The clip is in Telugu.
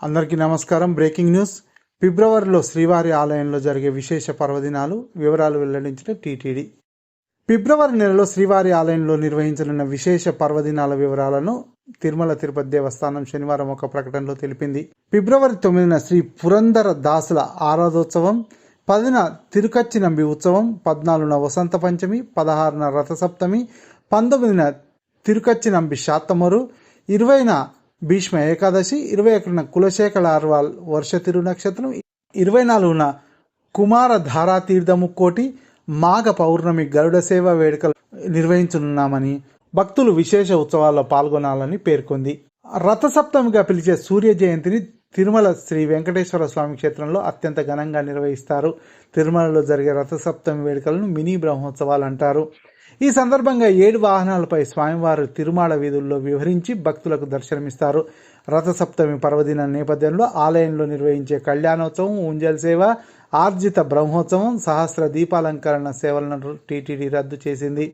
అందరికీ నమస్కారం. Breaking news. ఫిబ్రవరిలో శ్రీవారి ఆలయంలో జరిగే విశేష పర్వదినాలు వివరాలు వెల్లడించిన టీటీడీ. ఫిబ్రవరి నెలలో శ్రీవారి ఆలయంలో నిర్వహించనున్న విశేష పర్వదినాల వివరాలను తిరుమల తిరుపతి దేవస్థానం శనివారం ఒక ప్రకటనలో తెలిపింది. ఫిబ్రవరి 9న శ్రీ పురందర దాసుల ఆరాధోత్సవం, 10న తిరుకచ్చినంబి ఉత్సవం, 14న వసంత పంచమి, 16న రథసప్తమి, 19న తిరుకచ్చినంబి శాతమరు, 20న భీష్మ ఏకాదశి, 21న కులశేఖర ఆర్వాల్ వర్ష తిరు నక్షత్రం, 24న కుమార ధారాతీర్థముక్కోటి, మాఘ పౌర్ణమి గరుడ సేవ వేడుకలు నిర్వహించనున్నామని, భక్తులు విశేష ఉత్సవాల్లో పాల్గొనాలని పేర్కొంది. రథసప్తమిగా పిలిచే సూర్య జయంతిని తిరుమల శ్రీ వెంకటేశ్వర స్వామి క్షేత్రంలో అత్యంత ఘనంగా నిర్వహిస్తారు. తిరుమలలో జరిగే రథసప్తమి వేడుకలను మినీ బ్రహ్మోత్సవాలు అంటారు. ఈ సందర్భంగా 7 వాహనాలపై స్వామివారు తిరుమాడ వీధుల్లో విహరించి భక్తులకు దర్శనమిస్తారు. రథసప్తమి పర్వదిన నేపథ్యంలో ఆలయంలో నిర్వహించే కళ్యాణోత్సవం, ఉంజల్ సేవ, ఆర్జిత బ్రహ్మోత్సవం, సహస్ర దీపాలంకరణ సేవలను టీటీడీ రద్దు చేసింది.